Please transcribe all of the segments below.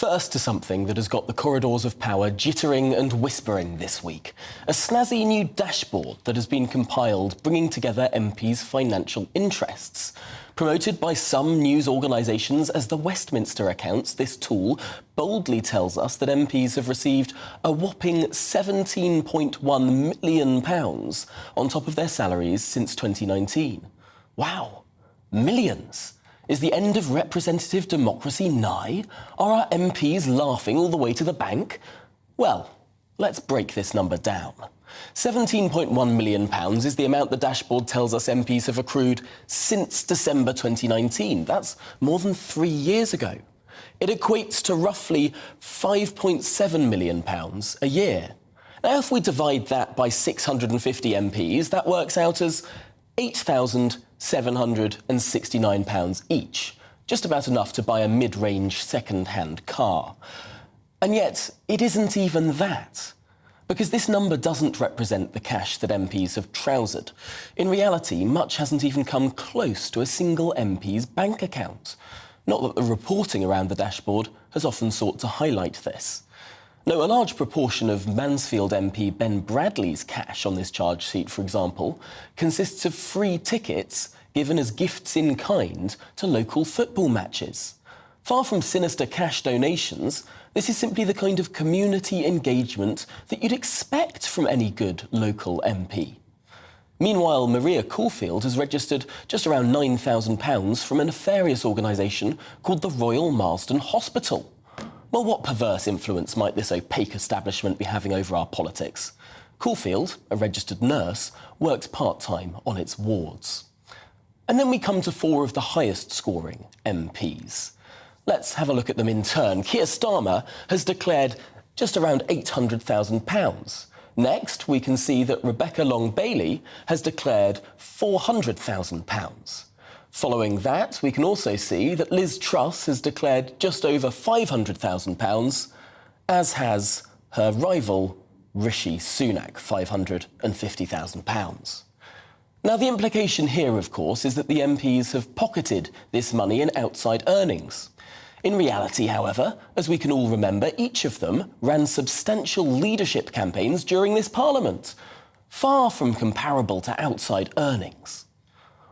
First to something that has got the corridors of power jittering and whispering this week. A snazzy new dashboard that has been compiled bringing together MPs' financial interests. Promoted by some news organisations as the Westminster accounts, this tool boldly tells us that MPs have received a whopping £17.1 million on top of their salaries since 2019. Wow, millions! Is the end of representative democracy nigh? Are our MPs laughing all the way to the bank? Well, let's break this number down. £17.1 million is the amount the dashboard tells us MPs have accrued since December 2019. That's more than 3 years ago. It equates to roughly £5.7 million a year. Now, if we divide that by 650 MPs, that works out as £8,769 each, just about enough to buy a mid-range second-hand car. And yet, it isn't even that, because this number doesn't represent the cash that MPs have trousered. In reality, much hasn't even come close to a single MP's bank account. Not that the reporting around the dashboard has often sought to highlight this. No, a large proportion of Mansfield MP Ben Bradley's cash on this charge sheet, for example, consists of free tickets given as gifts in kind to local football matches. Far from sinister cash donations, this is simply the kind of community engagement that you'd expect from any good local MP. Meanwhile, Maria Caulfield has registered just around £9,000 from a nefarious organisation called the Royal Marsden Hospital. Well, what perverse influence might this opaque establishment be having over our politics? Caulfield, a registered nurse, works part-time on its wards. And then we come to 4 of the highest-scoring MPs. Let's have a look at them in turn. Keir Starmer has declared just around £800,000. Next, we can see that Rebecca Long-Bailey has declared £400,000. Following that, we can also see that Liz Truss has declared just over £500,000, as has her rival Rishi Sunak, £550,000. Now, the implication here, of course, is that the MPs have pocketed this money in outside earnings. In reality, however, as we can all remember, each of them ran substantial leadership campaigns during this Parliament, far from comparable to outside earnings.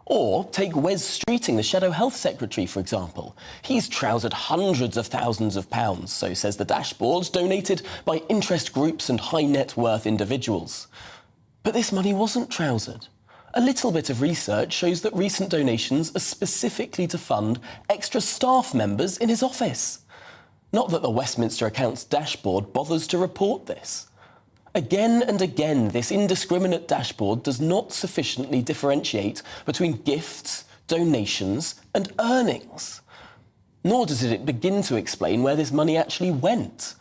Or take Wes Streeting, the Shadow Health Secretary, for example. He's trousered hundreds of thousands of pounds, so says the dashboard, donated by interest groups and high net worth individuals. But this money wasn't trousered. A little bit of research shows that recent donations are specifically to fund extra staff members in his office. Not that the Westminster Accounts dashboard bothers to report this. Again and again, this indiscriminate dashboard does not sufficiently differentiate between gifts, donations and earnings. Nor does it begin to explain where this money actually went.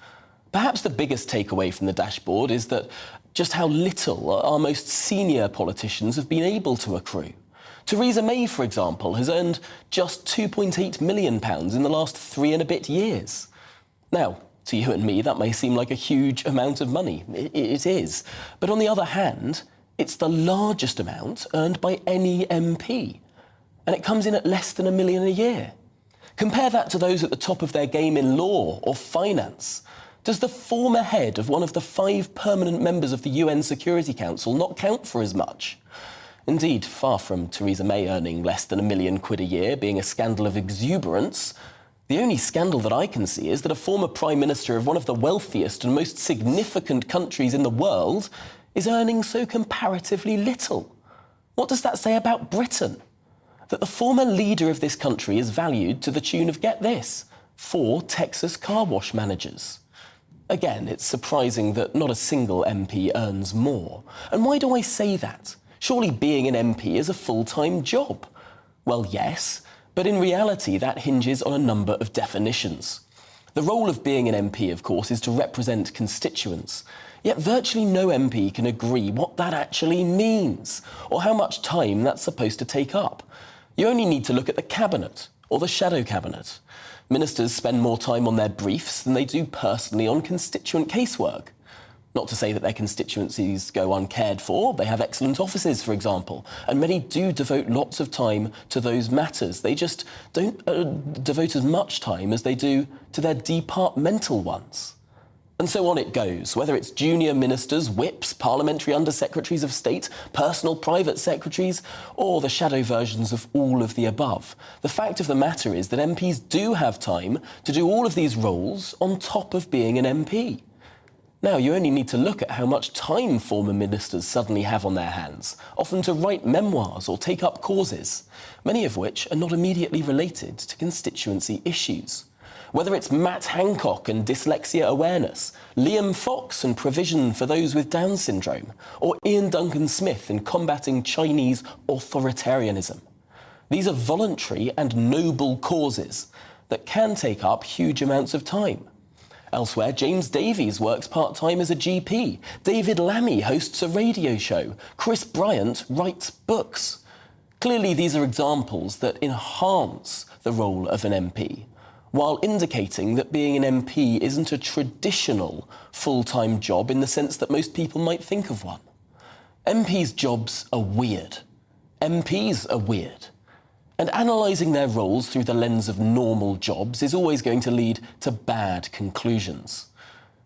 Perhaps the biggest takeaway from the dashboard is that just how little our most senior politicians have been able to accrue. Theresa May, for example, has earned just £2.8 million in the last 3 and a bit years. Now, to you and me, that may seem like a huge amount of money. It is. But on the other hand, it's the largest amount earned by any MP. And it comes in at less than £1 million a year. Compare that to those at the top of their game in law or finance. Does the former head of one of the 5 permanent members of the UN Security Council not count for as much? Indeed, far from Theresa May earning less than £1 million a year being a scandal of exuberance, the only scandal that I can see is that a former Prime Minister of one of the wealthiest and most significant countries in the world is earning so comparatively little. What does that say about Britain? That the former leader of this country is valued to the tune of, get this, 4 Texas car wash managers. Again, it's surprising that not a single MP earns more. And why do I say that? Surely being an MP is a full-time job. Well, yes, but in reality that hinges on a number of definitions. The role of being an MP, of course, is to represent constituents. Yet virtually no MP can agree what that actually means, or how much time that's supposed to take up. You only need to look at the Cabinet, or the Shadow Cabinet. Ministers spend more time on their briefs than they do personally on constituent casework. Not to say that their constituencies go uncared for. They have excellent offices, for example, and many do devote lots of time to those matters. They just don't devote as much time as they do to their departmental ones. And so on it goes, whether it's junior ministers, whips, parliamentary undersecretaries of state, personal private secretaries, or the shadow versions of all of the above. The fact of the matter is that MPs do have time to do all of these roles on top of being an MP. Now, you only need to look at how much time former ministers suddenly have on their hands, often to write memoirs or take up causes, many of which are not immediately related to constituency issues. Whether it's Matt Hancock and dyslexia awareness, Liam Fox and provision for those with Down syndrome, or Ian Duncan Smith in combating Chinese authoritarianism. These are voluntary and noble causes that can take up huge amounts of time. Elsewhere, James Davies works part-time as a GP. David Lammy hosts a radio show. Chris Bryant writes books. Clearly, these are examples that enhance the role of an MP, while indicating that being an MP isn't a traditional full-time job in the sense that most people might think of one. MPs' jobs are weird. MPs are weird. And analysing their roles through the lens of normal jobs is always going to lead to bad conclusions.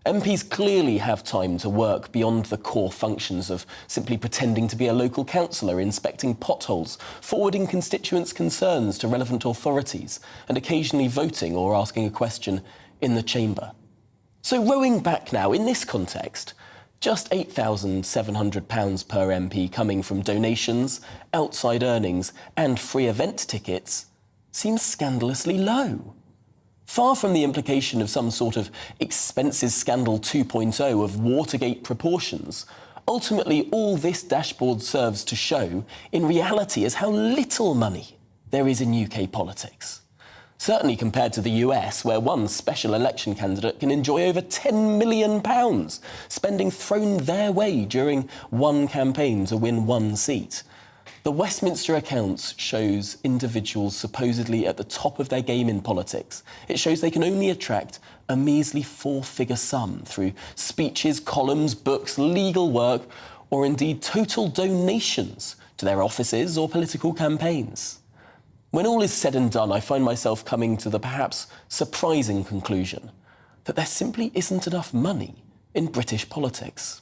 MPs clearly have time to work beyond the core functions of simply pretending to be a local councillor, inspecting potholes, forwarding constituents' concerns to relevant authorities, and occasionally voting or asking a question in the chamber. So rowing back now, in this context, just £8,700 per MP coming from donations, outside earnings and free event tickets seems scandalously low. Far from the implication of some sort of expenses scandal 2.0 of Watergate proportions, ultimately all this dashboard serves to show in reality is how little money there is in UK politics. Certainly compared to the US, where one special election candidate can enjoy over £10 million, spending thrown their way during one campaign to win one seat. The Westminster accounts shows individuals supposedly at the top of their game in politics. It shows they can only attract a measly four-figure sum through speeches, columns, books, legal work, or indeed total donations to their offices or political campaigns. When all is said and done, I find myself coming to the perhaps surprising conclusion that there simply isn't enough money in British politics.